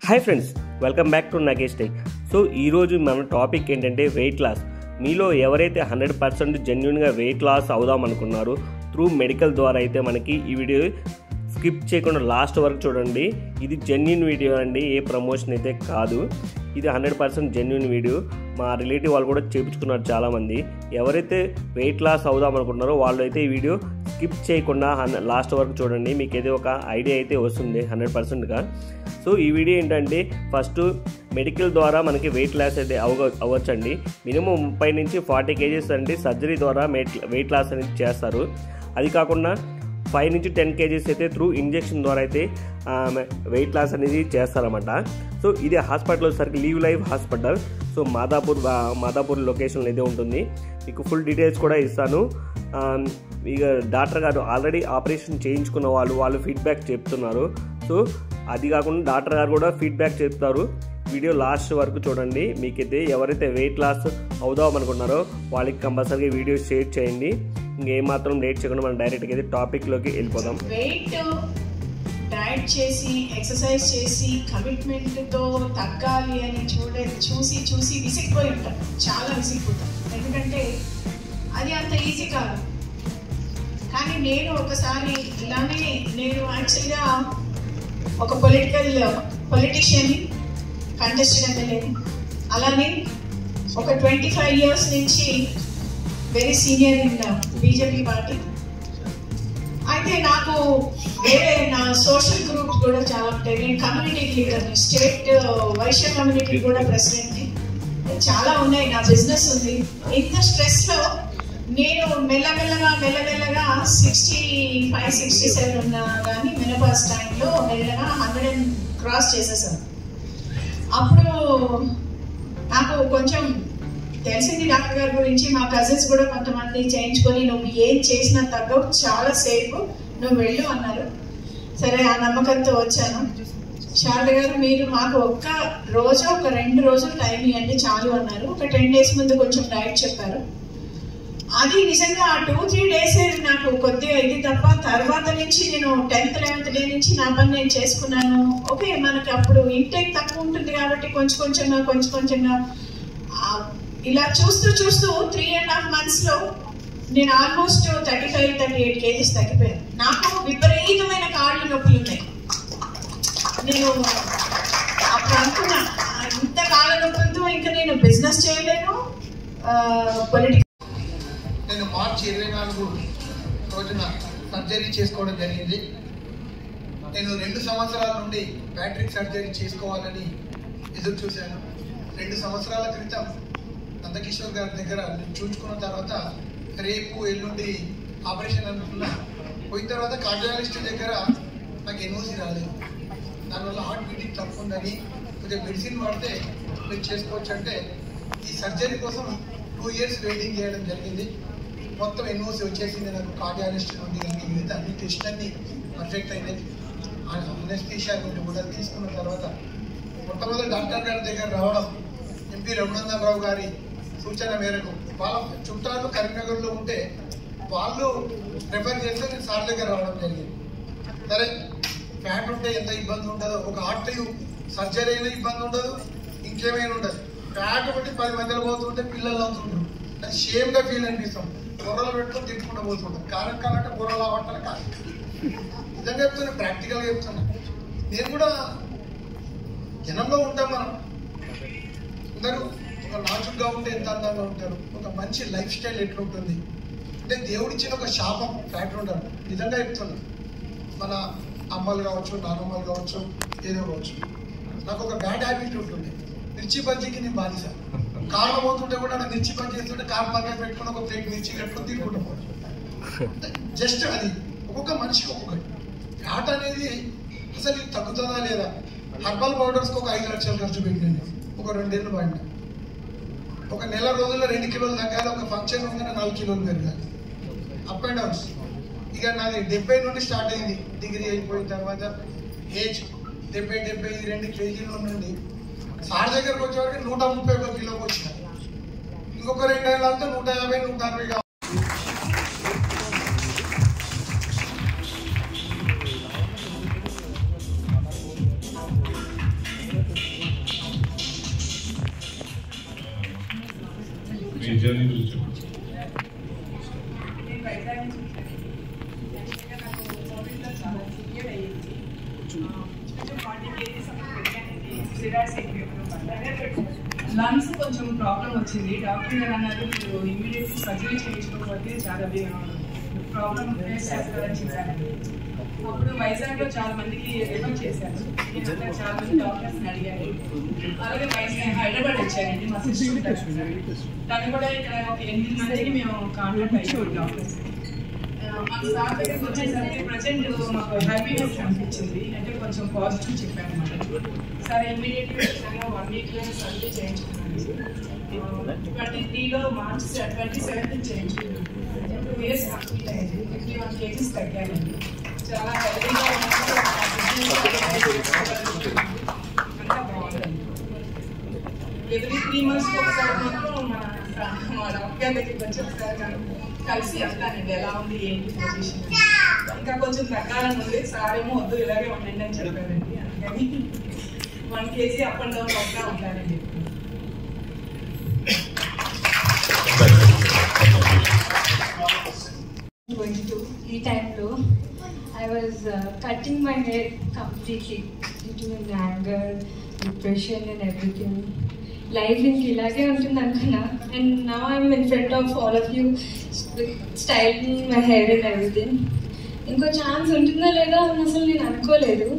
Hi friends, welcome back to Nagesh tech. So ఈరోజు మన topic ఏంటంటే వెయిట్ లాస్. మీలో ఎవరైతే 100% జెన్యున్గా వెయిట్ లాస్ అవుదాం అనుకున్నారో త్రూ మెడికల్ ద్వారా అయితే మనకి ఈ వీడియో స్కిప్ చేయకుండా లాస్ట్ వరకు చూడండి. ఇది జెన్యున్ వీడియో అండి, ఏ ప్రమోషన్ అయితే కాదు. ఇది 100% జెన్యున్ వీడియో. మా రిలేటివ్ వాళ్ళు కూడా చేయించుకున్నారు చాలామంది. ఎవరైతే వెయిట్ లాస్ అవుదాం అనుకుంటున్నారో వాళ్ళు అయితే ఈ వీడియో స్కిప్ చేయకుండా లాస్ట్ వరకు చూడండి. మీకు ఏదో ఒక ఐడియా అయితే వస్తుంది 100%గా. సో ఈ వీడియో ఏంటంటే ఫస్ట్ మెడికల్ ద్వారా మనకి వెయిట్ లాస్ అయితే అవ్వచ్చండి. మినిమం 30 నుంచి 40 kgs అంటే సర్జరీ ద్వారా వెయిట్ లాస్ అనేది చేస్తారు. అది కాకుండా 5 నుంచి 10 kgs అయితే త్రూ ఇంజెక్షన్ ద్వారా అయితే వెయిట్ లాస్ అనేది చేస్తారన్నమాట. సో ఇది హాస్పిటల్ వచ్చేసరికి leave life hospital. So Madhapur లొకేషన్లో అయితే ఉంటుంది. మీకు ఫుల్ డీటెయిల్స్ కూడా ఇస్తాను. ఇక డాక్టర్ గారు ఆల్రెడీ ఆపరేషన్ చేయించుకున్న వాళ్ళు ఫీడ్బ్యాక్ చెప్తున్నారు. సో అది కాకుండా డాక్టర్ గారు కూడా ఫీడ్బ్యాక్ చెప్తారు. వీడియో లాస్ట్ వరకు చూడండి. మీకైతే ఎవరైతే వెయిట్ లాస్ అవుదాం అనుకున్నారో వాళ్ళకి కంపల్సరీగా వీడియో షేర్ చేయండి. ఇంకేమాత్రం లేట్ చేయకుండా మనం డైరెక్ట్గా అయితే టాపిక్లోకి వెళ్ళిపోదాం. వెయిట్ డైట్ చేసి ఎక్సర్సైజ్ చేసి కమిట్మెంట్తో తగ్గాలి అని చూసి విసిగిపోయి ఉంటాం. చాలా విసిగిపోతాం, ఎందుకంటే అది అంత ఈజీ కాదు. కానీ నేను ఒకసారి ఇలానే యాక్చువల్గా ఒక పొలిటీషియన్ కంటెస్టెడ్ ఎమ్మెల్యే, అలానే ఒక 25 years నుంచి very senior in BJP party. అయితే నాకు వేరే నా సోషల్ గ్రూప్స్ కూడా చాలా ఉంటాయి. నేను కమ్యూనిటీ లీడర్ని, స్టేట్ వైశ్య కమ్యూనిటీ కూడా ప్రెసిడెంట్ని. చాలా ఉన్నాయి, నా బిజినెస్ ఉంది. ఇంత స్ట్రెస్లో నేను మెల్లమెల్లగా 65-67 ఉన్నా కానీ మెనోపాజ్ టైంలో మెల్లగా 100 క్రాస్ చేసేసాను. అప్పుడు నాకు కొంచెం తెలిసింది డాక్టర్ గారి గురించి. మా కజిన్స్ కూడా కొంతమంది చేయించుకొని నువ్వు ఏం చేసినా తగ్గవు, చాలా సేఫ్, నువ్వు వెళ్ళు అన్నారు. సరే, ఆ నమ్మకంతో వచ్చాను. శారద గారు మీరు మాకు ఒక 2 రోజులు టైం ఇవ్వండి చాలు అన్నారు. ఒక 10 days ముందు కొంచెం డైట్ చెప్పారు. అది నిజంగా ఆ 2-3 days నాకు కొద్దిగా ఇది తప్ప తర్వాత నుంచి నేను 10th 11th day నుంచి నా పని నేను చేసుకున్నాను. ఓకే, మనకి అప్పుడు ఇంటేక్ తక్కువ ఉంటుంది కాబట్టి కొంచెంగా ఇలా చూస్తూ 3.5 months లో నేను ఆల్మోస్ట్ 35-38 kgs తగ్గిపోయాను. నాకు విపరీతమైన కాళ్ళు నొప్పులు ఉన్నాయి. నేను అప్పుడు అనుకున్నా, ఇంత కాళ్ళ నొప్పులతో ఇంకా నేను బిజినెస్ చేయలేను. నేను మార్చి 24 రోజున సర్జరీ చేసుకోవడం జరిగింది. నేను 2 సంవత్సరాల నుండి ప్యాట్రిక్ సర్జరీ చేసుకోవాలని ఎదురు చూశాను. 2 సంవత్సరాల క్రితం నందకిషోర్ గారి దగ్గర చూసుకున్న తర్వాత రేపు ఎల్లుండి ఆపరేషన్ అనుకున్నా. పోయిన తర్వాత కార్డియాలజిస్ట్ దగ్గర నాకు ఎన్ఓసి రాలేదు. దానివల్ల హార్ట్ బీటింగ్ తక్కువ ఉందని కొద్దిగా మెడిసిన్ వాడితే మీరు చేసుకోవచ్చు అంటే ఈ సర్జరీ కోసం 2 years వెయిటింగ్ చేయడం జరిగింది. మొత్తం ఎన్ఓసి వచ్చేసింది నాకు కార్డియాలజిస్ట్ నుండి. కానీ మిగతా అన్ని టెస్ట్ అన్ని పర్ఫెక్ట్ అయినాయి. అనెస్థీషియా నుండి కూడా తీసుకున్న తర్వాత మొట్టమొదటి డాక్టర్ గారి దగ్గర రావడం ఎంపీ రఘునందన్ రావు గారి సూచన మేరకు, వాళ్ళ చుట్టాలు కరీంనగర్లో ఉంటే వాళ్ళు ప్రిఫర్ చేస్తే నేను సార్ దగ్గర రావడం జరిగింది. సరే, ఫ్యాట్ ఉంటే ఎంత ఇబ్బంది ఉంటుందో, ఒక హార్ట్ సర్జరీ అయినా ఇబ్బంది ఉండదు, ఇంకేమైనా ఉండదు. ఫ్యాట్ బట్టి 10 మందిలో పోతుంటే పిల్లలు అవుతుంటారు. అది షేమ్గా ఫీల్ అనిపిస్తాం. కూరలు పెట్టుకొని తిట్టుకుంటూ పోతుంటాం. కారం కాలంటే కూరలు అవ్వట్లే కాదు. నిజంగా చెప్తున్నా, ప్రాక్టికల్గా చెప్తున్నా. నేను కూడా జనంలో ఉంటాం. మనం అందరూ ఒక నాచుగా ఉంటే ఎంత అందంగా ఉంటారు, ఒక మంచి లైఫ్ స్టైల్ ఎట్లుంటుంది అంటే దేవుడిచ్చిన ఒక శాపం ఫ్యాక్టర్ ఉంటారు. నిజంగా చెప్తున్నా, మన అమ్మలు కావచ్చు, నాన్నమ్మలు కావచ్చు, ఏదో కావచ్చు. నాకు ఒక బ్యాడ్ హ్యాబిట్ ఉంటుంది. మిర్చి బజ్జీకి నేను బానిస. కాళ్ళు పోతుంటే కూడా నాకు మిర్చి బజ్జీ చేస్తుంటే కార్ పక్కన పెట్టుకుని ఒక ప్లేట్ మిర్చి కట్టుకుని తిరుగుకుంటాం. జస్ట్ అది ఒక్కొక్క మనిషికి ఒక్కొక్కటి. ఫ్యాట్ అనేది అసలు ఇది తగ్గుతుందా లేదా? హర్బల్ పౌడర్స్కి ఒక 5 లక్షలు ఖర్చు పెట్టింది. ఒక 2 ఏళ్ళు వాడినా. ఒక నెల రోజుల్లో 2 kilos తగ్గాలి. ఒక ఫంక్షన్ ఉండగానే 4 kilos పెరగాలి. Up and downs. ఇక నాది 70 నుండి స్టార్ట్ అయింది. డిగ్రీ అయిపోయిన తర్వాత ఏజ్ 70-72 kgs నుండి సార్ దగ్గరకు వచ్చేవరకు 131 kilos వచ్చిన. ఇంకొక 2 ఏళ్ళంతా 150-160. జర్నీ గురించి చెప్పండి. లంగ్స్ కొంచెం ప్రాబ్లం వచ్చింది. డాక్టర్ గారు అన్నారు మీరు ఇమీడియట్లీ సర్జరీ చేయించుకోకపోతే చాలా ప్రాబ్లం ఫేస్ చేస్తారని చెప్పారు. అప్పుడు వైజాగ్లో చాలా మందికి రిఫర్ చేశారు. నేను అక్కడ చాలా మంది డాక్టర్స్ని అడిగాను. అలాగే వైజాగ్ హైదరాబాద్ వచ్చారండి మా సిస్టర్. తను కూడా ఇక్కడ ఒక 8 మందికి మేము కాంటాక్ట్ అయ్యాము డాక్టర్స్. మా సార్ దగ్గరికి వచ్చేసరికి ప్రజెంట్ మాకు హ్యాపీనెస్ అనిపించింది. అంటే కొంచెం పాజిటివ్ చెప్పాను అన్నమాట. సార్ ఇమీడియట్లీ వచ్చాను, 1 వీక్లో సర్జరీ చేయించుకున్నాను. 23లో మార్చ్ 27th చేయించుకున్నాను. 2 years కంప్లీట్ అయింది. 51 kgs తగ్గానండి. చాలా హెల్తీగా అంతా బాగుందండి. ఎవ్రీ 3 months ఒకసారి మాత్రం మా డాక్టర్ దగ్గరికి వచ్చి ఒకసారి కలిసి వస్తానండి ఎలా ఉంది ఏంటి పొజిషన్. ఇంకా కొంచెం తగ్గాలని ఉంది. సార్ ఏమో వద్దు ఇలాగే ఉండండి అని చెప్పారండి. అందుకని 1 kg అప్ అండ్ డౌన్ అవుతా ఉంటానండి. ఈ టైంలో I was cutting my hair completely due to an anger, depression and everything. Life ఇంక ఇలాగే ఉంటుంది అనుకున్నా. And now I'm in front of all of you styling my hair and everything. ఇంకో chance ఉంటుందా లేదా అని అసలు నేను అనుకోలేదు.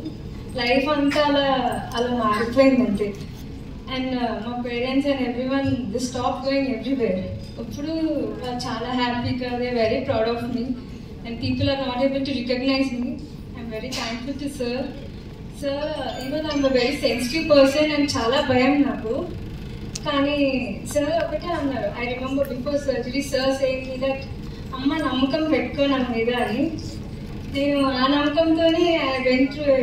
లైఫ్ అంతా అలా మారిపోయింది అంతే. అండ్ మా parents and everyone they stop going everywhere. ఇప్పుడు చాలా హ్యాపీగా they very proud of me and people are not able to recognize me. I'm very thankful to sir. Sir, even I'm a very sensitive person and chala bayam naku. Kani sir okate annaru. I remember before surgery sir saying me that amma namakam pettuko na meeda ani. Nenu aa namakamtone I went through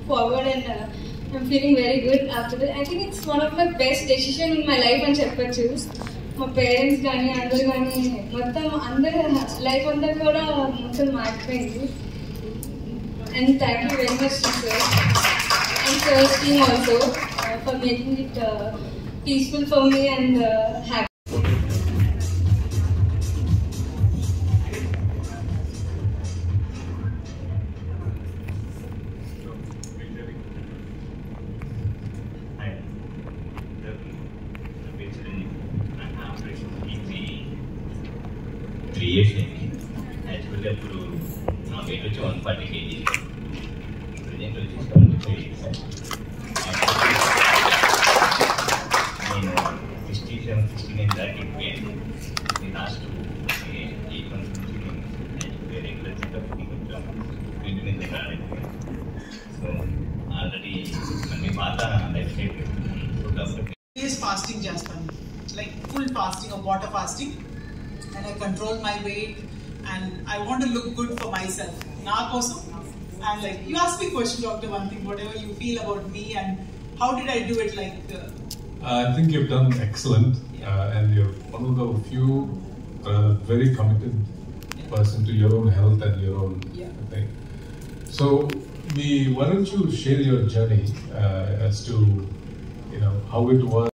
forward and I'm feeling very good after that. I think it's one of my best decision in my life అని చెప్పొచ్చు. మా parents కానీ అందరు కానీ మొత్తం అందరు life అంతా కూడా మొత్తం మారిపోయింది. And thank you very much sir and sir's team also for making it peaceful for me and happy. యాక్చువల్గా ఇప్పుడు నా వెయిట్ వచ్చి 140 kg, ప్రజెంట్ వచ్చి 75. నేను 69 దాకా ఎక్కిపోయాను. లాస్ట్ 8 months నుంచి నేను రెగ్యులర్ చెకప్కి కొంచెం ట్రీట్మెంట్ రాలేదు. సో ఆల్రెడీ మీ పాత లైఫ్ స్టైల్ ఫాస్టింగ్ చేస్తాను, like full fasting or water fasting. And I control my weight and I want to look good for myself. Na kosam I'm like, you ask me question, doctor, one thing, whatever you feel about me and how did I do it, like I think you've done excellent. And you're one of the few very committed person to your own health and your own thing. So why don't you share your journey as to how it was.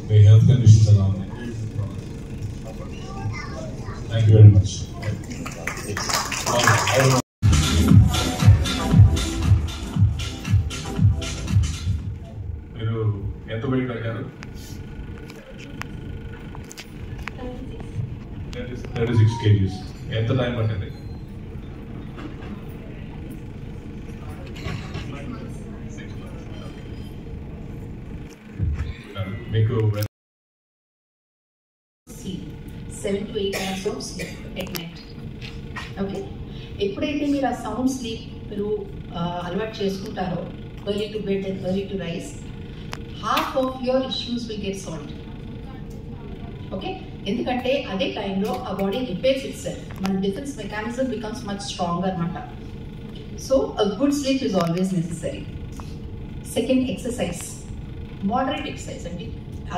May health conditions around it. Thank you very much. మీరు ఎంత wait తగ్గారు? 36 kgs. ఎంత time పట్టింది? మీకు 7 to 8 hours of sleep at night. Okay, ఎప్పుడైతే మీరు ఆ sound sleep మీరు అలవాటు చేసుకుంటారో, early to bed and early to rise, half of your issues will get solved. Okay, ఎందుకంటే అదే టైంలో ఆ బాడీ రిపేర్స్ ఇట్ సెల్ఫ్, మన defence mechanism becomes much stronger అనమాట. So a good sleep is always necessary. Second, exercise, moderate exercise అండి.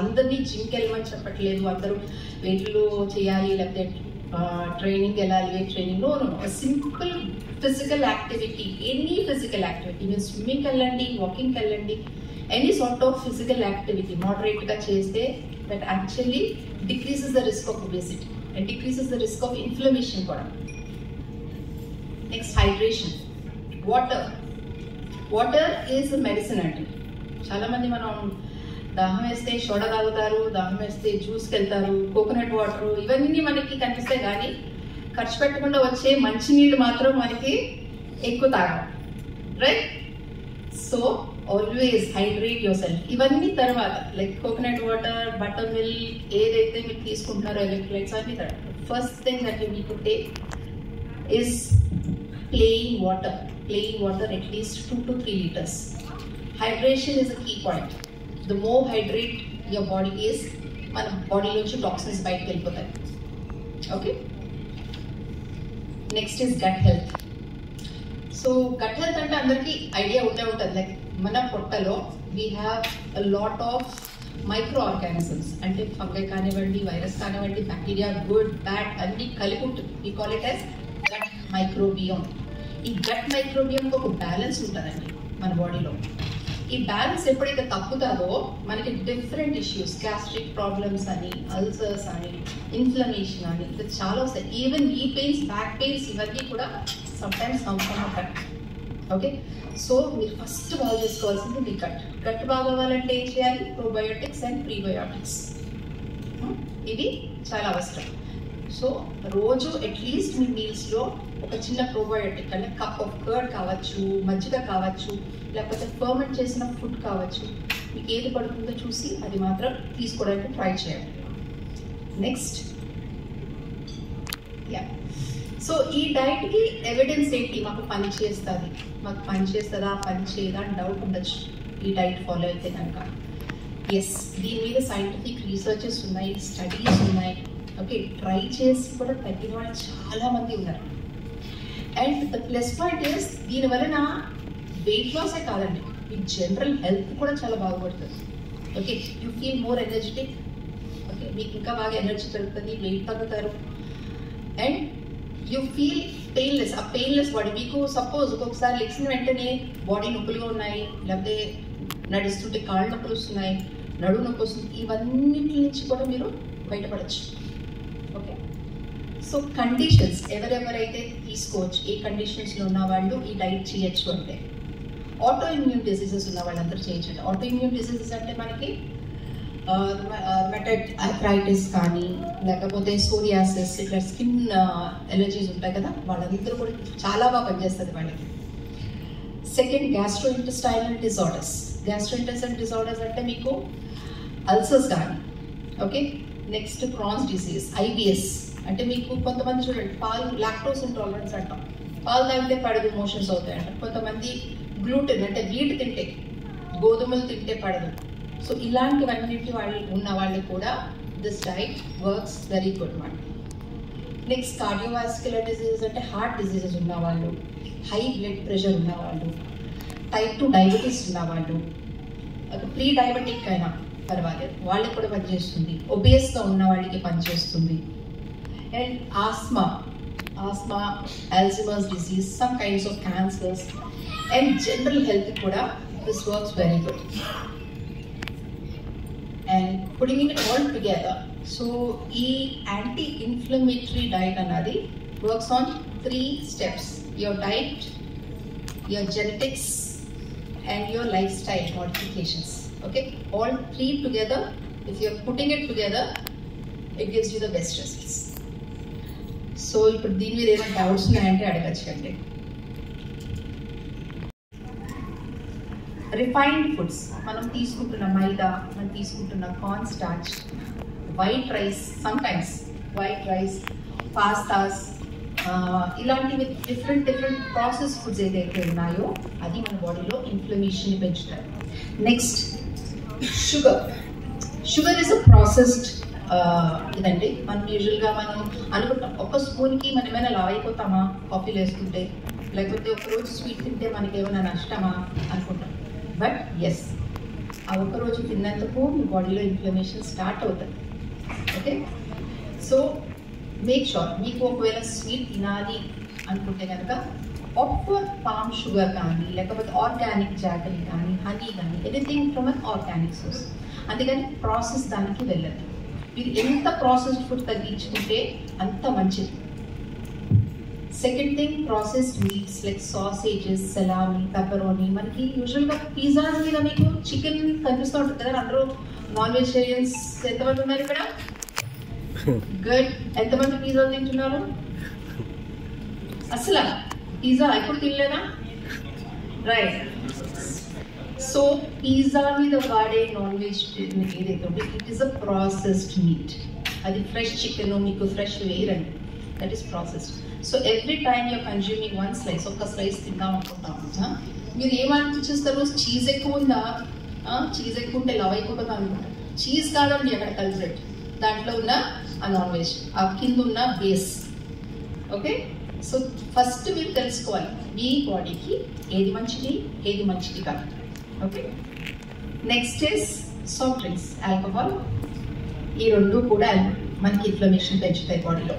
అందరినీ జిమ్కి వెళ్ళమని చెప్పట్లేదు, అందరూ వెయిట్లు చేయాలి లేకపోతే ట్రైనింగ్ వెళ్ళాలి, weight training. No, simple physical activity, any physical activity, మీరు స్విమ్మింగ్కి వెళ్ళండి, వాకింగ్కి వెళ్ళండి, any sort of physical activity మోడరేట్గా చేస్తే that actually decreases the risk of obesity and decreases the risk of inflammation కూడా. Next, hydration. Water is a medicine అండి. చాలా మంది మనం దాహం వేస్తే సోడా తాగుతారు, దాహం వేస్తే జ్యూస్కి వెళ్తారు, కోకోనట్ వాటర్ ఇవన్నీ మనకి కనిపిస్తాయి, కానీ ఖర్చు పెట్టకుండా వచ్చే మంచినీళ్ళు మాత్రం మనకి ఎక్కువ తాగాలి, right? So always hydrate your self. ఇవన్నీ తర్వాత like coconut water, butter milk, ఏదైతే మీరు తీసుకుంటున్నారో ఎలక్ట్రోలైట్స్ అన్ని తర్వాత. First thing that you need to take is playing water at least 2 to 3 liters. Hydration is a key point. The more hydrate your body is, మన body నుంచి toxins బయటకు వెళ్ళిపోతాయి. Okay, next is gut health. So gut health అంటే అందరికీ idea ఉంటుంది, like మన పొట్టలో we have a lot of microorganisms, అంటే ఫంగై కానివ్వండి, వైరస్ కానివ్వండి, బ్యాక్టీరియా, గుడ్ బ్యాడ్ అన్ని కలిపి ఉంటుంది. We call it as gut microbiome. ఈ గట్ మైక్రోబియోమ్కి ఒక బ్యాలెన్స్ ఉంటుందండి మన బాడీలో. ఈ బ్యాలెన్స్ ఎప్పుడైతే తప్పుతుందో మనకి డిఫరెంట్ ఇష్యూస్, గ్యాస్ట్రిక్ ప్రాబ్లమ్స్ అని, అల్సర్స్ అని, ఇన్ఫ్లమేషన్ అని, ఇది చాలా వస్తాయి. ఈవెన్ ఈ పెయిన్స్, బ్యాక్ పెయిన్స్, ఇవన్నీ కూడా sometimes come from a gut. Okay, so మీరు ఫస్ట్ బాగా చేసుకోవాల్సింది మీ గట్ బాగా అవ్వాలంటే ఏం చేయాలి? ప్రోబయోటిక్స్ అండ్ ప్రీబయోటిక్స్, ఇది చాలా అవసరం. సో రోజు అట్లీస్ట్ మీ మీల్స్లో ఒక చిన్న ప్రోబయోటిక్ అంటే కప్ ఆఫ్ కర్డ్ కావచ్చు, మజ్జిగ కావచ్చు, లేకపోతే ఫర్మెంట్ చేసిన ఫుడ్ కావచ్చు, మీకు ఏది పడుతుందో చూసి అది మాత్రం తీసుకోవడానికి ట్రై చేయండి. నెక్స్ట్, సో ఈ డైట్కి ఎవిడెన్స్ ఏంటి? మాకు పని చేస్తుంది, మాకు పని చేస్తుందా, పని చేయదా అని డౌట్ ఉండొచ్చు ఈ డైట్ ఫాలో అయితే కనుక. ఎస్, దీని మీద సైంటిఫిక్ రీసెర్చెస్ ఉన్నాయి, స్టడీస్ ఉన్నాయి. ఓకే, ట్రై చేసి కూడా తగ్గిన వాళ్ళు చాలామంది ఉన్నారు. And the plus point is దీని వలన వెయిట్ లాసే కాదండి, మీ జనరల్ హెల్త్ కూడా చాలా బాగుపడుతుంది. Okay, you feel more energetic. Okay, మీకు ఇంకా బాగా ఎనర్జీ పెరుగుతుంది, వెయిట్ తగ్గుతారు. And you feel painless. ఆ పెయిన్లెస్ బాడీ మీకు సపోజ్ ఒక్కొక్కసారి లెగ్సిన వెంటనే బాడీ నొప్పులుగా ఉన్నాయి, లేకపోతే నడుస్తుంటే కాళ్ళు నొప్పులు వస్తున్నాయి, నడువు నొప్పి వస్తుంది, ఇవన్నిటి నుంచి కూడా మీరు బయటపడచ్చు. ఓకే, సో కండిషన్స్ ఎవరెవరైతే తీసుకోవచ్చు, ఏ కండిషన్స్లో ఉన్న వాళ్ళు ఈ డైట్ చేయొచ్చు అంటే ఆటో ఇమ్యూన్ డిసీజెస్ ఉన్న వాళ్ళందరూ చేయొచ్చు. ఆటో ఇమ్యూన్ డిసీజెస్ అంటే మనకి మెటెడ్ ఆర్థరైటిస్ కానీ, లేకపోతే సోరియాసిస్, ఇట్లా స్కిన్ ఎలర్జీస్ ఉంటాయి కదా, వాళ్ళందరూ కూడా చాలా బాగా పనిచేస్తుంది వాళ్ళకి. Second, gastrointestinal disorders. Gastrointestinal disorders అంటే మీకు అల్సర్స్ కానీ. Okay, next Crohn's disease, IBS అంటే మీకు కొంతమంది చూడండి పాలు లాక్టోస్ ఇంటాలరెన్స్ అంటాం, పాలు తాగితే పడదు, మోషన్స్ అవుతాయి అంట. కొంతమంది గ్లూటెన్ అంటే వీట్ తింటే, గోధుమలు తింటే పడదు. సో ఇలాంటివన్నిటి వాళ్ళు ఉన్న వాళ్ళు కూడా this diet works very good మాట. నెక్స్ట్, కార్డియోవాస్క్యులర్ డిసీజెస్ అంటే హార్ట్ డిసీజెస్ ఉన్నవాళ్ళు, హై బ్లడ్ ప్రెషర్ ఉన్నవాళ్ళు, టైప్ 2 డయాబెటీస్ ఉన్నవాళ్ళు, ప్రీ డయాబెటిక్ అయినా పర్వాలేదు వాళ్ళకి కూడా పనిచేస్తుంది. ఒబేస్గా ఉన్న వాళ్ళకి పనిచేస్తుంది. And asthma, Alzheimer's disease, some kinds of cancers and general health కూడా this works very good. And putting it all together, so ఈ యాంటీ ఇన్ఫ్లమేటరీ డైట్ అన్నది works on 3 steps: your diet, your genetics and your lifestyle modifications. Okay, all 3 together, if you're putting it together, it gives you the best results. So ఇప్పుడు దీని మీద ఏమైనా doubts ఉన్నాయంటే అడగచ్చండి. Refined foods, మనం తీసుకుంటున్న మైదా, మనం తీసుకుంటున్న corn starch, white rice, sometimes white rice, pastas, ఇలాంటివి డిఫరెంట్ ప్రాసెస్ ఫుడ్స్ ఏదైతే ఉన్నాయో అది మన బాడీలో ఇన్ఫ్లమేషన్ పెంచుతాయి. Next, sugar is a processed ఇదండి. మనం యూజువల్గా మనం అనుకుంటాం ఒక స్పూన్కి మనం ఏమైనా లావ్ అయిపోతామా కాఫీలో వేసుకుంటే, లేకపోతే ఒకరోజు స్వీట్ తింటే మనకి ఏమైనా నష్టమా అనుకుంటాం. బట్ ఎస్, ఆ ఒక్కరోజు తిన్నందుకు మీ బాడీలో ఇన్ఫ్లమేషన్ స్టార్ట్ అవుతుంది. ఓకే, సో మేక్ షూర్ మీకు ఒకవేళ స్వీట్ తినాలి అనుకుంటే కనుక ఆఫర్ పామ్ షుగర్ కానీ, లేకపోతే ఆర్గానిక్ జాగరీ కానీ, హనీ కానీ, anything from an organic source. అందుకని ప్రాసెస్ దానికి వెళ్ళదు. మీరు ఎంత ప్రాసెస్డ్ ఫుడ్ తగ్గించుకుంటే అంత మంచిది. Second thing, processed meats like sausages, salami, pepperoni. మనకి యూజువల్గా పిజ్జాస్ మీద మీకు చికెన్ కనిపిస్తూ ఉంటుంది కదా. అందరూ నాన్ వెజిటేరియన్స్ ఎంతమంది ఉన్నారు ఇక్కడ? గుడ్. ఎంతమంది పిజ్జాలు తింటున్నారు? అసలు పిజ్జా ఎప్పుడు తినలేదా? రైట్. సో పిజ్జా మీద వాడే నాన్ వెజిటేరియన్ ఏదైతే ఉంటే it is a processed meat. అది ఫ్రెష్ చికెన్ మీకు ఫ్రెష్ వేయరండి, that is processed. So every time you're consuming one slice, ఒక్క స్లైస్ తిందాం అనుకుంటాం, మీరు ఏమనిపిస్తారు? చీజ్ ఎక్కువ ఉందా? చీజ్ ఎక్కువ ఉంటే లవ్ అయిపోతుందా అనుకుంటారు. చీజ్ కాదండి అక్కడ కల్ప్రిట్, దాంట్లో ఉన్న ఆ నాన్ వెజ్, ఆ కింద ఉన్న బేస్. ఓకే, సో ఫస్ట్ మీరు తెలుసుకోవాలి మీ బాడీకి ఏది మంచిది, ఏది మంచిది కాదు. Okay, next is soft drinks, alcohol. ఈ రెండు కూడా మనకి ఇన్ఫ్లమేషన్ పెంచుతాయి బాడీలో.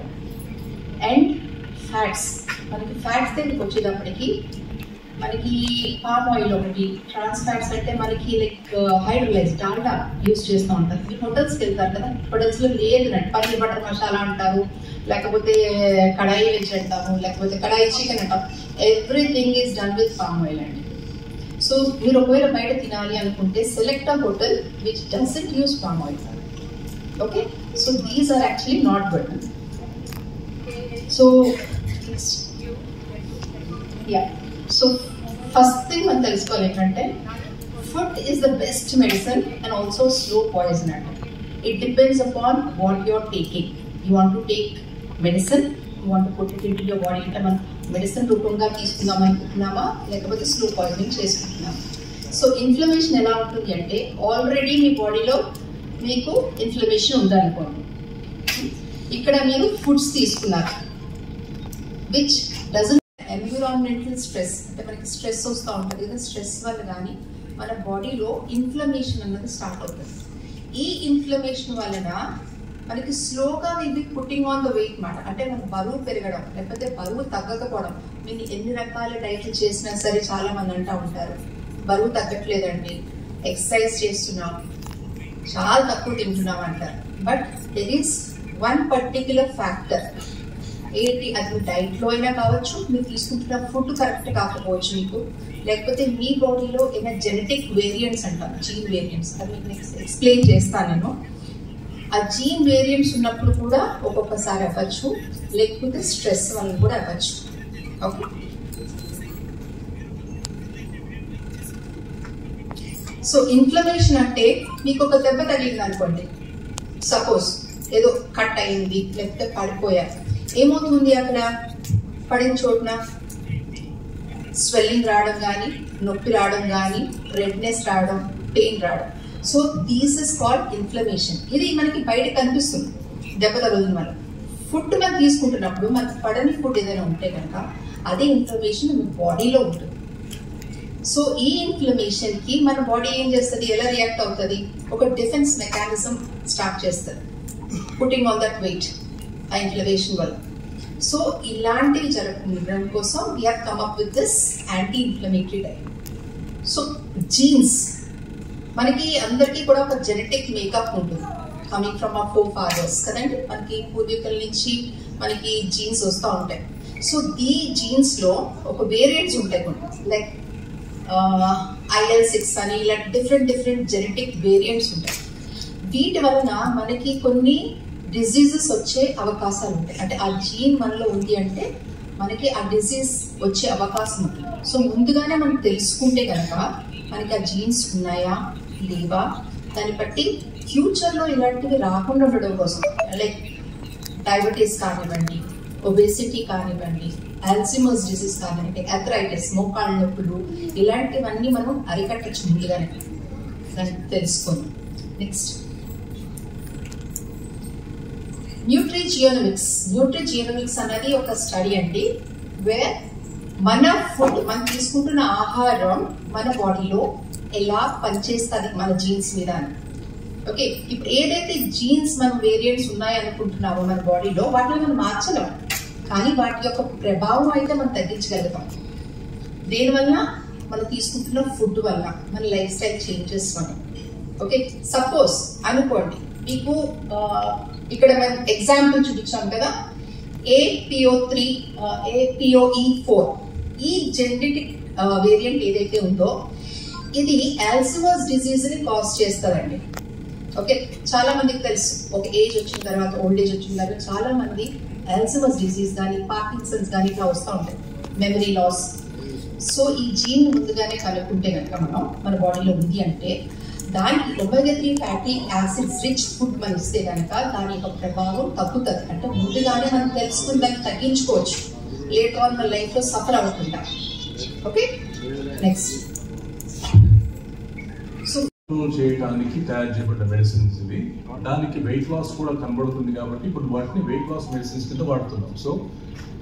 అండ్ ఫ్యాట్స్, మనకి ఫ్యాట్స్ దగ్గరికి వచ్చేటప్పటికి మనకి పామ్ ఆయిల్ ఒకటి, ట్రాన్స్ ఫ్యాట్స్ అంటే మనకి లైక్ హైడ్రోలైజ్ డాల్డా యూజ్ చేస్తూ ఉంటారు. మీరు హోటల్స్కి వెళ్తారు కదా, హోటల్స్లో లేదండి పన్నీర్ బటర్ మసాలా అంటారు, లేకపోతే కడాయి వెజ్ అంటాము, లేకపోతే కడాయి చికెన్ అంటాం. Everything is done with palm oil అండి. సో మీరు ఒకవేళ బయట తినాలి అనుకుంటే select a hotel which doesn't use palm oil. Okay, so these are actually not good. So yeah, so first thing మనం తెలుసుకోవాలి ఏంటంటే food is the best medicine and also slow poison అండి. It depends upon what you're taking. You want to take medicine, you want to put it into your body. అంటే మనం medicine రూపంగా తీసుకుందాం అనుకుంటున్నామా, లేకపోతే slow poisoning చేసుకుంటున్నామా? So inflammation ఎలా ఉంటుంది అంటే already మీ బాడీలో మీకు ఇన్ఫ్లమేషన్ ఉందనుకోండి, ఇక్కడ మీరు ఫుడ్స్ తీసుకున్నారు విచ్ డజంట్ ఎన్విరాన్మెంటల్ స్ట్రెస్, అంటే మనకి స్ట్రెస్ వస్తూ ఉంటుంది కదా, స్ట్రెస్ వల్ల కానీ మన బాడీలో ఇన్ఫ్లమేషన్ అన్నది స్టార్ట్ అవుతుంది. ఈ ఇన్ఫ్లమేషన్ వలన మనకి స్లోగా ఇది పుట్టింగ్ ఆన్ ద వెయిట్ మాట, అంటే మన బరువు పెరగడం లేకపోతే బరువు తగ్గకపోవడం. మీరు ఎన్ని రకాల డైట్లు చేసినా సరే చాలా మంది అంటూ ఉంటారు బరువు తగ్గట్లేదండి, ఎక్సర్సైజ్ చేస్తున్నాం, చాలా తక్కువ తింటున్నాం అంటారు. But there is one particular factor. ఏంటి అది? డైట్లో అయినా కావచ్చు, మీరు తీసుకుంటున్న ఫుడ్ కరెక్ట్ కాకపోవచ్చు మీకు, లేకపోతే మీ బాడీలో ఏమైనా జెనెటిక్ వేరియంట్స్ అంటారు, జీన్ వేరియంట్స్. అది మీకు నెక్స్ట్ ఎక్స్ప్లెయిన్ చేస్తాను నేను. ఆ జీన్ వేరియంట్స్ ఉన్నప్పుడు కూడా ఒక్కొక్కసారి అవ్వచ్చు, లేకపోతే స్ట్రెస్ వల్ల కూడా అవ్వచ్చు. ఓకే, సో ఇన్ఫ్లమేషన్ అంటే మీకు ఒక దెబ్బ తగిలింది అనుకోండి, సపోజ్ ఏదో కట్ అయింది లేకపోతే పడిపోయారు, ఏమవుతుంది? అక్కడ పడిన చోటున స్వెల్లింగ్ రావడం కానీ, నొప్పి రావడం కానీ, రెడ్నెస్ రావడం, పెయిన్ రావడం. So these is called inflammation. ఇది మనకి బయట కనిపిస్తుంది దెబ్బ తగిలిన వల్ల. ఫుడ్ మనం తీసుకుంటున్నప్పుడు మనకి పడని ఫుడ్ ఏదైనా ఉంటే కనుక అదే ఇన్ఫ్లమేషన్ మన బాడీలో ఉంటుంది. సో ఈ ఇన్ఫ్లమేషన్ కి మన బాడీ ఏం చేస్తుంది, ఎలా రియాక్ట్ అవుతుంది? ఒక డిఫెన్స్ మెకానిజం స్టార్ట్ చేస్తుంది, పుట్టింగ్ ఆన్ దట్ వెయిట్, ఆ ఇన్ఫ్లమేషన్ వల్ల. సో ఇలాంటివి జరగకుండా కోసం we have come up with this anti inflammatory diet. So genes, మనకి అందరికీ కూడా ఒక జెనెటిక్ మేకప్ ఉంటుంది, coming from our forefathers కదండి. మనకి పూర్వీకుల నుంచి మనకి జీన్స్ వస్తూ ఉంటాయి. సో ఈ జీన్స్ లో ఒక వేరియంట్స్ ఉంటాయి కొన్ని, లైక్ IL6 అని, ఇలా డిఫరెంట్ జెనెటిక్ వేరియంట్స్ ఉంటాయి. వీటి వలన మనకి కొన్ని డిజీజెస్ వచ్చే అవకాశాలు ఉంటాయి. అంటే ఆ జీన్ మనలో ఉంది అంటే మనకి ఆ డిజీజ్ వచ్చే అవకాశం ఉంది. సో ముందుగానే మనం తెలుసుకుంటే కనుక మనకి ఆ జీన్స్ ఉన్నాయా లేవా, దాన్ని బట్టి ఫ్యూచర్లో ఇలాంటివి రాకుండా ఉండడం కోసం, లైక్ డయాబెటీస్ కానివ్వండి, ఒబేసిటీ కానివ్వండి, ఆల్జిమర్స్ డిసీజ్ కానివ్వండి, ఆర్థరైటిస్, మోకాళ్ళ నొప్పులు, ఇలాంటివన్నీ మనం అరికట్టచ్చు ముందుగానే దాన్ని తెలుసుకొని. నెక్స్ట్ న్యూట్రిజియోనమిక్స్ అనేది ఒక స్టడీ అండి, వేర్ మన ఫుడ్, మనం తీసుకుంటున్న ఆహారం మన బాడీలో ఎలా పనిచేస్తుంది మన జీన్స్ మీద. ఓకే, ఇప్పుడు ఏదైతే జీన్స్ మనం వేరియంట్స్ ఉన్నాయనుకుంటున్నామో మన బాడీలో, వాటిని మనం మార్చలేం, కానీ వాటి యొక్క ప్రభావం అయితే మనం తగ్గించగలుగుతాం. దేనివల్ల? మనం తీసుకుంటున్న ఫుడ్ వల్ల, మన లైఫ్ స్టైల్ చేంజెస్ వల్ల. ఓకే, సపోజ్ అనుకోండి మీకు ఇక్కడ మనం ఎగ్జాంపుల్ చూపించాం కదా, APOE4 ఈ జెనెటిక్ వేరియంట్ ఏదైతే ఉందో ఇది అల్జీమర్స్ డిజీజ్ ని కాజ్ చేస్తుందండి. ఓకే, చాలా మందికి తెలుసు, ఒక ఏజ్ వచ్చిన తర్వాత, ఓల్డ్ ఏజ్ వచ్చిన తర్వాత చాలా మంది అల్జీమర్స్ డిజీజ్ కానీ పార్కిన్సన్స్ కానీ ఇట్లా వస్తూ ఉంటాయి, మెమరీ లాస్. సో ఈ జీన్ ముందుగానే కనుక్కుంటే కనుక మనం మన బాడీలో ఉంది అంటే, దానికి omega-3 fatty acids rich food మనం ఇస్తే కనుక దాని యొక్క ప్రభావం తగ్గుతుంది. అంటే ముందుగానే మనం తెలుసుకుని దాన్ని తగ్గించుకోవచ్చు, లేటర్ ఆన్ మన లైఫ్ లో సఫర్ అవ్వకుండా. ఓకే, నెక్స్ట్ చేయడానికి తయారు చేయబడ్డ మెడిసిన్స్ ఇవి. దానికి వెయిట్ లాస్ కూడా కనబడుతుంది కాబట్టి ఇప్పుడు వాటిని వెయిట్ లాస్ మెడిసిన్స్ కింద వాడుతున్నాం. సో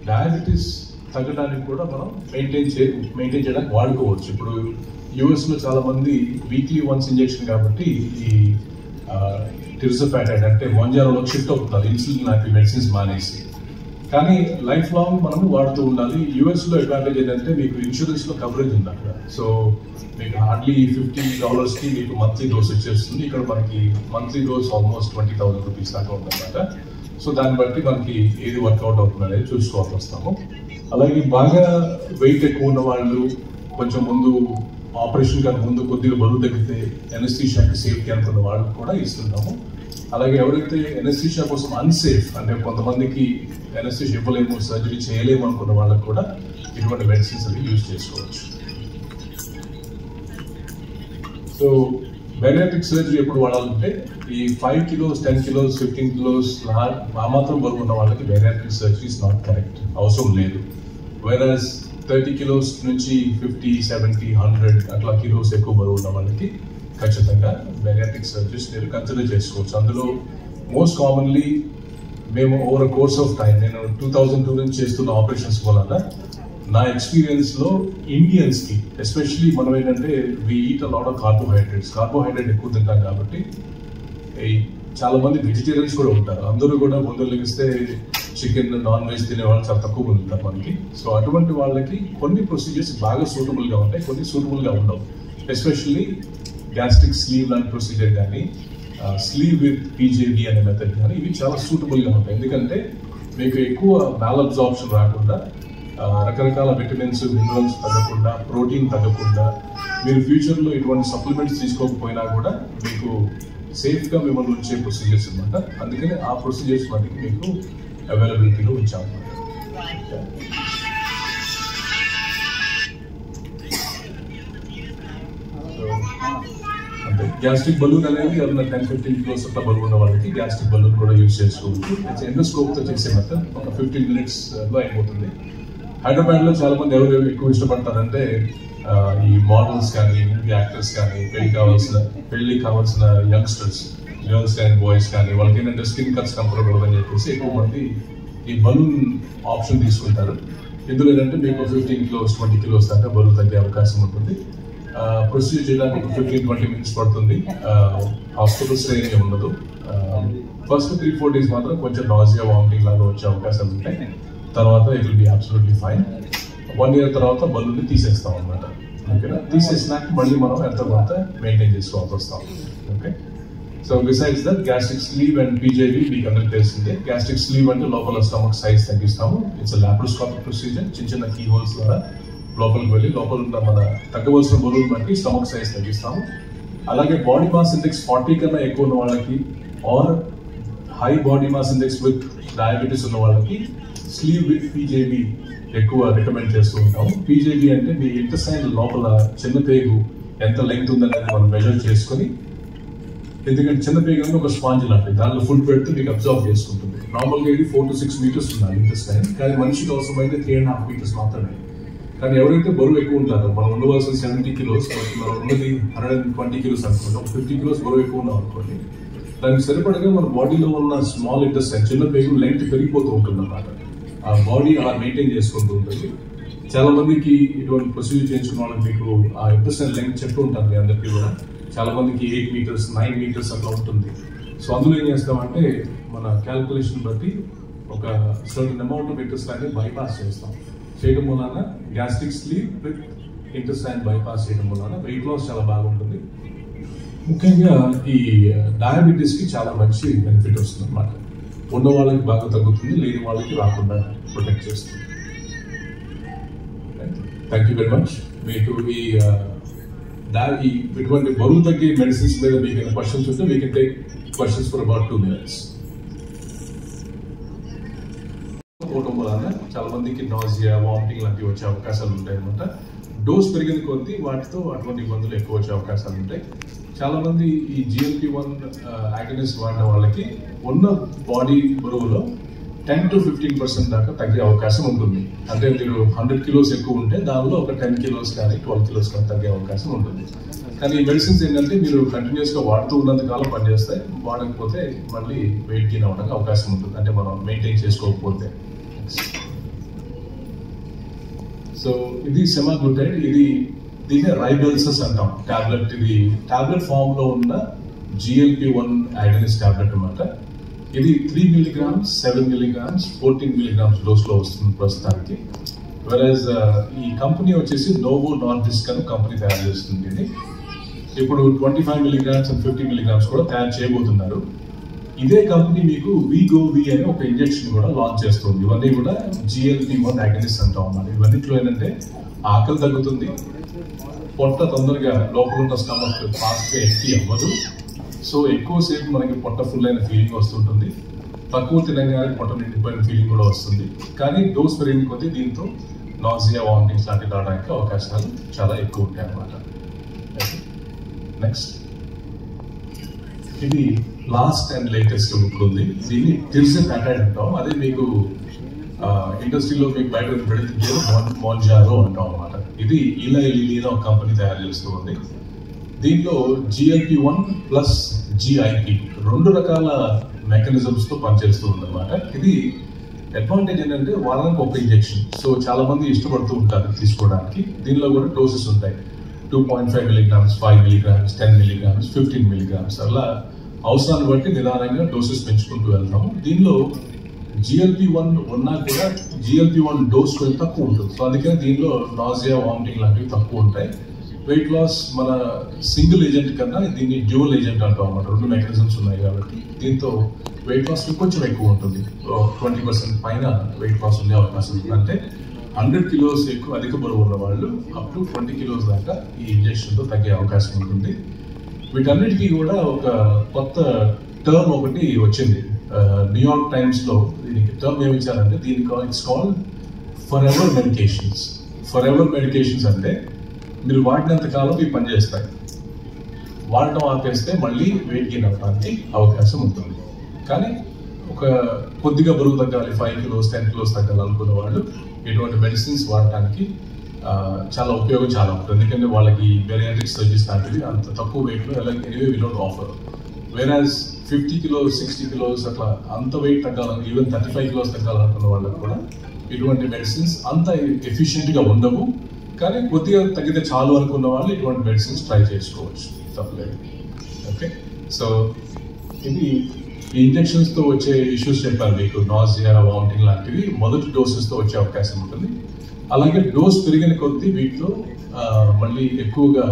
డయాబెటీస్ తగ్గడానికి కూడా మనం మెయింటైన్ చేయడానికి వాడుకోవచ్చు. ఇప్పుడు యూఎస్ లో చాలా మంది వీక్లీ వన్స్ ఇంజెక్షన్ కాబట్టి ఈ టిర్జఫాటైడ్ అంటే మొంజారోలో షిఫ్ట్ అవుతున్నారు, ఇన్సులిన్ లాంటి మెడిసిన్స్ మానేసి. కానీ లైఫ్ లాంగ్ మనం వాడుతూ ఉండాలి. యూఎస్ లో అడ్వాంటేజ్ ఏంటంటే మీకు ఇన్సూరెన్స్ లో కవరేజ్ ఉంది అక్కడ. సో మీకు హార్డ్లీ $50 కి మీకు మంత్లీ డోస్ వచ్చేస్తుంది. ఇక్కడ మనకి మంత్లీ డోస్ ఆల్మోస్ట్ 20,000 రూపీస్ దాకా ఉందన్నమాట. సో దాన్ని బట్టి మనకి ఏది వర్కౌట్ అవుతుంది అనేది చూసుకోవాల్సి వస్తాము. అలాగే బాగా వెయిట్ ఎక్కువ ఉన్న వాళ్ళు, కొంచెం ముందు ఆపరేషన్ కన్నా ముందు కొద్దిగా బరువు తగ్గితే ఎనస్థీషియాకి సేఫ్టీ అనుకున్న వాళ్ళకి కూడా ఇస్తున్నాము. అలాగే ఎవరైతే ఎనస్థీషియా కోసం అన్సేఫ్, అంటే కొంతమందికి ఎనస్థీషియా ఇవ్వలేము, సర్జరీ చేయలేము అనుకున్న వాళ్ళకి కూడా ఇటువంటి మెడిసిన్స్ అవి యూజ్ చేసుకోవచ్చు. సో బెరియాట్రిక్ సర్జరీ ఎప్పుడు వాడాలంటే ఈ 5 kilos, 10 kilos, 15 kilos ఆ మాత్రం బరువు ఉన్న వాళ్ళకి bariatric surgery is not correct, అవసరం లేదు. వెరాజ్ 30 kilos నుంచి 50, 70, 100 అట్లా కిలోస్ ఎక్కువ బరువు ఉన్న వాళ్ళకి ఖచ్చితంగా బెరియాట్రిక్ సర్జరీస్ మీరు కన్సిడర్ చేసుకోవచ్చు. అందులో మోస్ట్ కామన్లీ మేము ఓవర్ కోర్స్ ఆఫ్ టైం, నేను 2002 నుంచి చేస్తున్న ఆపరేషన్స్ వల్ల నా ఎక్స్పీరియన్స్ లో ఇండియన్స్ కి ఎస్పెషలీ మనం ఏంటంటే we eat a lot of carbohydrate ఎక్కువ తింటాం కాబట్టి చాలా మంది వెజిటేరియన్స్ కూడా ఉంటారు. అందరూ కూడా ముందు లెగిస్తే చికెన్, నాన్ వెజ్ తినే వాళ్ళు చాలా తక్కువ మంది ఉంటారు మనకి. సో అటువంటి వాళ్ళకి కొన్ని ప్రొసీజర్స్ బాగా సూటబుల్ గా ఉంటాయి, కొన్ని సూటబుల్ గా ఉండవు. ఎస్పెషల్లీ గ్యాస్ట్రిక్ స్లీవ్ లాంటి ప్రొసీజర్ కానీ స్లీవ్ విత్ PJV అనే మెథడ్ కానీ ఇవి చాలా సూటబుల్ గా ఉంటాయి. ఎందుకంటే మీకు ఎక్కువ మాల్ అబ్జార్ప్షన్ రాకుండా, రకరకాల విటమిన్స్, మినరల్స్ తగ్గకుండా, ప్రోటీన్ తగ్గకుండా, మీరు ఫ్యూచర్లో ఇటువంటి సప్లిమెంట్స్ తీసుకోకపోయినా కూడా మీకు సేఫ్గా మిమ్మల్ని ఉంచే ప్రొసీజర్స్ అనమాట. అందుకని ఆ ప్రొసీజర్స్ మనకి మీకు అవైలబిలిటీలో ఉంచాము. అంటే గ్యాస్ట్రిక్ బలూన్ అనేది ఎవరైనా 10-15 kilos అట్లా బరువు ఉన్న వాళ్ళకి గ్యాస్ట్రిక్ బలూన్ కూడా యూజ్ చేసుకోవచ్చు. ఎండోస్కోప్తో చేసే మెథడ్ ఒక 15 minutes లో అయిపోతుంది. హైదరాబాద్లో చాలా మంది ఎవరు ఎక్కువ ఇష్టపడతారంటే ఈ మోడల్స్ కానీ, మూవీ యాక్టర్స్ కానీ, పెళ్లి కావాల్సిన యంగ్స్టర్స్, గర్ల్స్ కానీ బాయ్స్ కానీ, వాళ్ళకి ఏంటంటే స్కిన్ కట్స్ కంఫర్టబుల్ అని చెప్పేసి ఎక్కువ మంది ఈ బలూన్ ఆప్షన్ తీసుకుంటారు. ఇందులో ఏంటంటే మీకు 15 kilos, 20 kilos దాకా బరువు తగ్గే అవకాశం ఉంటుంది. ప్రొసీజర్ చేయడానికి 15-20 minutes పడుతుంది. హాస్పిటల్ స్టే ఏమి ఉండదు. ఫస్ట్ 3-4 days మాత్రం కొంచెం నాజియా, వామిటింగ్ లాగా వచ్చే అవకాశాలు ఉంటాయి. తర్వాత it will be absolutely fine. 1 year తర్వాత బలూన్ని తీసేస్తాం అనమాట. ఓకేనా, తీసేసినాక మళ్ళీ మనం ఎంత కొంత మెయింటైన్ చేసుకోవాల్సి వస్తాం. Okay, so besides that gastric sleeve and PJV మీకు అందరికి తెలిసిందే. గ్యాస్ట్రిక్ స్లీవ్ అంటే లోపల స్టమక్ సైజ్ తగ్గిస్తాము. It's laparoscopic procedure. చిన్న చిన్న కీ హోల్స్ ద్వారా లోపలికి వెళ్ళి లోపల ఉన్న మన తగ్గవలసిన బరువుని బట్టి స్టమక్ సైజ్ తగ్గిస్తాము. అలాగే బాడీ మాస్ ఇండెక్స్ 40 కన్నా ఎక్కువ ఉన్న వాళ్ళకి or high body mass index with diabetes ఉన్న వాళ్ళకి స్లీవ్ విత్ PJV ఎక్కువ రికమెండ్ చేస్తూ ఉంటాము. PJV అంటే మీ ఇంటెస్టైన్ లోపల చిన్న పేగు ఎంత లెంగ్త్ ఉందనేది మనం మెజర్ చేసుకొని, ఎందుకంటే చిన్న పేగు అంటే ఒక స్పాంజ్ లాంటిది, దాంట్లో ఫుడ్ పెడితే మీకు అబ్జర్వ్ చేసుకుంటుంది. నార్మల్గా ఇది 4 to 6 meters ఉండాలి ఇంటెస్టైన్, కానీ మనిషికి అవసరమైతే 3.5 meters మాత్రమే. కానీ ఎవరైతే బరువు ఎక్కువ ఉంటారో, మనం ఉండవలసిన 70 kilos, మనం ఉన్నది 120 kilos అనుకోండి, 50 kilos బరువు ఎక్కువ ఉన్నాం అనుకోండి, దానికి సరిపడగా మన బాడీలో ఉన్న స్మాల్ ఇంటెస్టైన్ చిన్న పేగు లెంగ్త్ పెరిగిపోతూ ఉంటుంది అన్నమాట. ఆ బాడీ అలా మెయింటైన్ చేసుకుంటూ ఉంటుంది. చాలా మందికి ఇటువంటి ప్రొసీజర్ చేయించుకున్న వాళ్ళకి మీకు ఆ ఇంటెస్టైన్ లెంగ్త్ చెప్తూ ఉంటాను మీ అందరికీ కూడా. చాలా మందికి 8 meters 9 meters అట్లా ఉంటుంది. సో అందులో ఏం చేస్తామంటే మన క్యాల్కులేషన్ బట్టి ఒక certain amount of intestine bypass చేస్తాం. చేయడం వలన gastric sleep with intestine bypass చేయడం వలన వెయిట్ లాస్ చాలా బాగుంటుంది. ముఖ్యంగా ఈ డయాబెటీస్ కి చాలా మంచి బెనిఫిట్ వస్తుంది అన్నమాట. ఉన్న వాళ్ళకి బాగా తగ్గుతుంది, లేని వాళ్ళకి రాకుండా ప్రొటెక్ట్ చేస్తుంది. Thank you very much. మీకు ఇటువంటి బరువు తగ్గే మెడిసిన్స్ మీద మీకు ఏమైనా క్వశ్చన్స్ ఉంటే we can take questions for about 2 minutes. పోవడం వలన చాలా మందికి నాజియా, వామిటింగ్ లాంటివి వచ్చే అవకాశాలు ఉంటాయి అనమాట. డోస్ పెరిగిన కొద్దీ వాటితో అటువంటి ఇబ్బందులు ఎక్కువ వచ్చే అవకాశాలు ఉంటాయి. చాలా మంది ఈ GLP-1 యాగనిస్ట్ వాడిన వాళ్ళకి ఉన్న బాడీ బరువులో 10 to 15% దాకా తగ్గే అవకాశం ఉంటుంది. అంటే మీరు 100 kilos ఎక్కువ ఉంటే దానిలో ఒక 10 kilos కానీ 12 kilos కానీ తగ్గే అవకాశం ఉంటుంది. కానీ ఈ మెడిసిన్స్ ఏంటంటే మీరు కంటిన్యూస్గా వాడుతూ ఉన్నంత కాలం పనిచేస్తాయి, వాడకపోతే మళ్ళీ వెయిట్ గెయిన్ అవ్వడానికి అవకాశం ఉంటుంది, అంటే మనం మెయింటైన్ చేసుకోకపోతే. సో ఇది సెమాగ్లూటైడ్, దీన్ని రైబెల్సస్ అంటాం టాబ్లెట్. ఇది టాబ్లెట్ ఫామ్ లో ఉన్న GLP-1 యాగనిస్ట్ టాబ్లెట్ అన్నమాట. ఇది 3 milligrams, 7 milligrams, 14 milligrams డోస్ లో వస్తుంది ప్రస్తుతానికి. వెరస్ ఈ కంపెనీ వచ్చేసి నోవో నార్డిస్క్ అని కంపెనీ తయారు చేస్తుంది. ఇది ఇప్పుడు 25 milligrams and 50 milligrams కూడా తయారు చేయబోతున్నారు. ఇదే కంపెనీ మీకు వీగోవి అనే ఒక ఇంజెక్షన్ కూడా లాంచ్ చేస్తుంది. ఇవన్నీ కూడా GLP-1 యాగనిస్ట్ అంటాం అన్నమాట. ఇవన్నిట్లో ఏంటంటే ఆకలి తగ్గుతుంది, పొట్ట తొందరగా లోపల ఉన్న స్టమక్ ఫాస్ట్గా ఎంటీ అవ్వదు. సో ఎక్కువసేపు మనకి పొట్ట ఫుల్ అయిన ఫీలింగ్ వస్తుంటుంది, తక్కువ తినగానే పొట్ట నిండిపోయిన ఫీలింగ్ కూడా వస్తుంది. కానీ డోస్ పెరిగిన కొద్దీ దీంతో నాజియా, వామిటింగ్స్ లాంటివి రావడానికి అవకాశాలు చాలా ఎక్కువ ఉంటాయి అన్నమాట. నెక్స్ట్ ఇది లాస్ట్ అండ్ లేటెస్ట్ ఇప్పుడు ఉంది. దీన్ని టిర్జెపాటైడ్ అంటాం. అదే మీకు ఇండస్ట్రీలో మీకు బయట పెడితే మోంజారో అంటాం అన్నమాట. ఇది ఇలా లిలీనా ఒక కంపెనీ తయారు చేస్తూ ఉంది. దీంట్లో GLP-1 ప్లస్ GIP 2 రకాల మెకానిజమ్స్ తో పనిచేస్తూ ఉందన్నమాట. ఇది అడ్వాంటేజ్ ఏంటంటే వారానికి ఒక ఇంజెక్షన్. సో చాలా మంది ఇష్టపడుతూ ఉంటారు తీసుకోవడానికి. దీనిలో కూడా డోసెస్ ఉంటాయి, 2.5 milligrams, 5 milligrams, 10 milligrams, 15 milligrams అలా అవసరాన్ని బట్టి నిదానంగా డోసెస్ పెంచుకుంటూ వెళ్తాము. దీనిలో GLP-1 ఉన్నా కూడా GLP-1 డోస్ కొంచెం తక్కువ ఉంటుంది. సో అందుకని దీనిలో నాజియా, వామిటింగ్ లాంటివి తక్కువ ఉంటాయి. వెయిట్ లాస్ మన సింగిల్ ఏజెంట్ కన్నా దీన్ని డ్యూయల్ ఏజెంట్ అంటాం అన్నమాట. 2 మెకానిజమ్స్ ఉన్నాయి కాబట్టి దీంతో వెయిట్ లాస్ కొంచెం ఎక్కువ ఉంటుంది. 20% పైన వెయిట్ లాస్ ఉండే అవకాశం ఉంది. అంటే 100 kilos ఎక్కువ అధిక బరువు ఉన్న వాళ్ళు అప్ టు 20 kilos దాకా ఈ ఇంజెక్షన్తో తగ్గే అవకాశం ఉంటుంది. వీటన్నిటికీ కూడా ఒక కొత్త టర్మ్ ఒకటి వచ్చింది. న్యూయార్క్ టైమ్స్ లో దీనికి టర్మ్ ఏమి ఇచ్చారంటే it's called for ever medications. For ever medications అంటే మీరు వాడినంత కాలం ఇవి పనిచేస్తాయి, వాడటం ఆపేస్తే మళ్ళీ వెయిట్ గెయిన్ అవ్వడానికి అవకాశం ఉంటుంది. కానీ ఒక కొద్దిగా బరువు తగ్గాలి, 5 kilos 10 kilos తగ్గాలనుకున్న వాళ్ళు ఇటువంటి మెడిసిన్స్ వాడటానికి చాలా ఉపయోగం చాలా ఉంటుంది. ఎందుకంటే వాళ్ళకి బెరియాట్రిక్ సర్జరీస్ లాంటివి అంత తక్కువ వెయిట్లో ఎనీవే వి డోంట్ ఆఫర్. వేరాజ్ 50 kilos 60 kilos అట్లా అంత వెయిట్ తగ్గాలని, ఈవెన్ 35 kilos తగ్గాలనుకున్న వాళ్ళకి కూడా ఇటువంటి మెడిసిన్స్ అంత ఎఫిషియెంట్గా ఉండవు. కానీ కొద్దిగా తగ్గితే చాలు అనుకున్న వాళ్ళు ఇటువంటి మెడిసిన్స్ ట్రై చేసుకోవచ్చు, తప్పలేదు. ఓకే, సో ఇది ఈ ఇంజెక్షన్స్తో వచ్చే ఇష్యూస్ చెప్పాను మీకు, నాజియా, వామిటింగ్ లాంటివి మొదటి డోసెస్తో వచ్చే అవకాశం ఉంటుంది. అలాగే డోస్ పెరిగిన కొద్దీ వీటిలో మళ్ళీ ఎక్కువగా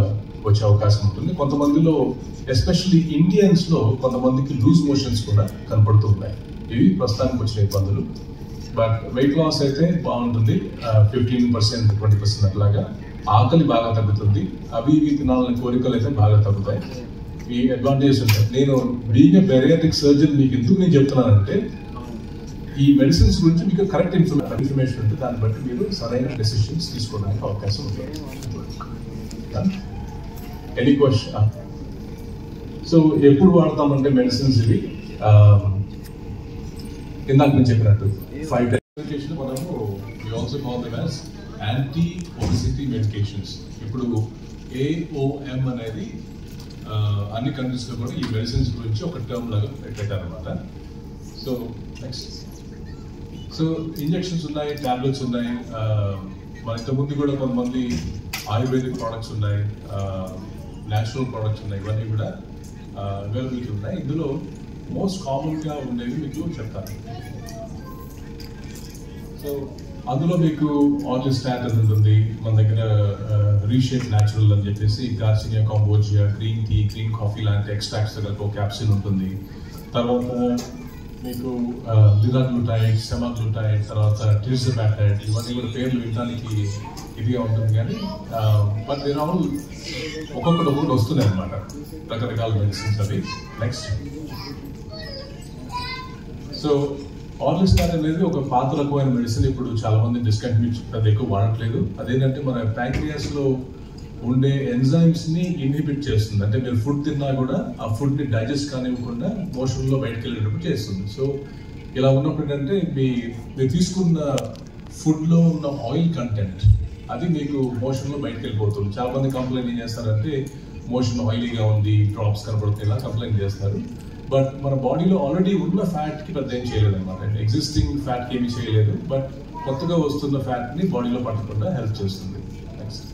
వచ్చే అవకాశం ఉంటుంది. కొంతమందిలో ఎస్పెషల్లీ ఇండియన్స్లో కొంతమందికి లూజ్ మోషన్స్ కూడా కనపడుతూ ఉన్నాయి. ఇవి ప్రస్తుతానికి వచ్చిన ఇబ్బందులు. బట్ వెయిట్ లాస్ అయితే బాగుంటుంది, 15% 20% అట్లాగా. ఆకలి బాగా తగ్గుతుంది, అవి ఇవి తినాలని కోరికలు అయితే బాగా తగ్గుతాయి. ఈ అడ్వాంటేజెస్ ఉంటాయి. నేను బీయింగ్ ఏ బెరియాట్రిక్ సర్జన్ మీకు ఎందుకు నేను చెప్తున్నానంటే ఈ మెడిసిన్స్ గురించి మీకు కరెక్ట్ ఇన్ఫర్మేషన్ ఉంటే దాన్ని బట్టి మీరు సరైన డెసిషన్స్ తీసుకోవడానికి అవకాశం ఉంటుంది. Any question? సో ఎప్పుడు వాడతామంటే మెడిసిన్స్ ఇవి ఇందాక నేను చెప్పినట్టు 5 డైస్ మనము we also call them as anti obesity medications. ఇప్పుడు AOM అనేది అన్ని కంట్రీస్లో కూడా ఈ మెడిసిన్స్ గురించి ఒక టర్మ్ లాగా పెట్టారనమాట. సో నెక్స్ట్, సో ఇంజెక్షన్స్ ఉన్నాయి, టాబ్లెట్స్ ఉన్నాయి. మన ఇంతకుముందు కూడా కొంతమంది ఆయుర్వేదిక్ ప్రోడక్ట్స్ ఉన్నాయి, న్యాచురల్ ప్రోడక్ట్స్ ఉన్నాయి, ఇవన్నీ కూడా అవైలబిలిటీ ఉన్నాయి. ఇందులో మోస్ట్ కామన్గా ఉండేవి మీకు చెప్తాను. సో అందులో మీకు ఆర్జిస్టాట్ అని ఉంటుంది, మన దగ్గర రీషేప్ న్యాచురల్ అని చెప్పేసి garcinia cambogia, green tea, green coffee లాంటి ఎక్స్ట్రాక్ట్స్ కలిపి క్యాప్సిల్ ఉంటుంది. తర్వాత మీకు లిరాగ్లూటైడ్, సెమాగ్లూటైడ్, తర్వాత టిరిజబాటైడ్, ఇవన్నీ కూడా పేర్లు వినడానికి ఇదిగా ఉంటుంది. కానీ బట్ దీని ఆల్ ఒక్కొక్కటి వస్తున్నాయి అన్నమాట, రకరకాల మెడిసిన్స్ అవి. నెక్స్ట్, సో ఆర్జిస్టాట్ అనేది ఒక పాత రకమైన మెడిసిన్. ఇప్పుడు చాలా మంది డిస్కంటిన్యూ పెద్ద ఎక్కువ వాడట్లేదు. అదేంటంటే మన ప్యాంక్రియాస్ లో ఉండే ఎంజైమ్స్ ని ఇన్హిబిట్ చేస్తుంది. అంటే మీరు ఫుడ్ తిన్నా కూడా ఆ ఫుడ్ ని డైజెస్ట్ కానివ్వకుండా మోషన్ లో బయటకు వెళ్ళేటప్పుడు చేస్తుంది. సో ఇలా ఉన్నప్పుడు ఏంటంటే మీరు తీసుకున్న ఫుడ్ లో ఉన్న ఆయిల్ కంటెంట్ అది మీకు మోషన్ లో బయటకు వెళ్ళిపోతుంది. చాలా మంది కంప్లైంట్ ఏం చేస్తారంటే మోషన్ ఆయిలీగా ఉంది, డ్రాప్స్ కనపడుతుంది, ఇలా కంప్లైంట్ చేస్తారు. బట్ మన బాడీలో ఆల్రెడీ ఉన్న ఫ్యాట్ కి పెద్ద ఏం చేయలేదు అనమాట. ఎగ్జిస్టింగ్ ఫ్యాట్ కి ఏమీ చేయలేదు, బట్ కొత్తగా వస్తున్న ఫ్యాట్ ని బాడీలో పట్టకుండా హెల్ప్ చేస్తుంది. Next,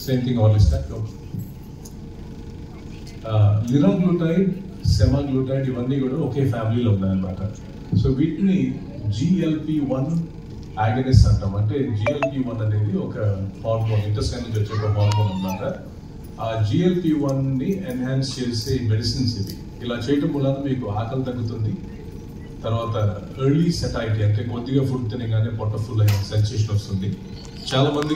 same thing orlistat. Liraglutide, semaglutide ఇవన్నీ కూడా ఒకే ఫ్యామిలీలో ఉన్నాయన్నమాట. సో వీటిని GLP-1 యాగనిస్ట్ అంటాం. అంటే GLP-1 అనేది ఒక హార్మోన్, ఇంటెస్టైన్ నుంచి వచ్చే ఒక హార్మోన్ అన్నమాట. ఆ GLP-1 ని ఎన్హాన్స్ చేసే మెడిసిన్స్ ఇవి. ఇలా చేయటం వలన మీకు ఆకలి తగ్గుతుంది. తర్వాత ఎర్లీ సెటైటీ, అంటే కొద్దిగా ఫుడ్ తినగానే పొట్ట ఫుల్ అయిన సెన్సేషన్ వస్తుంది. చాలా మంది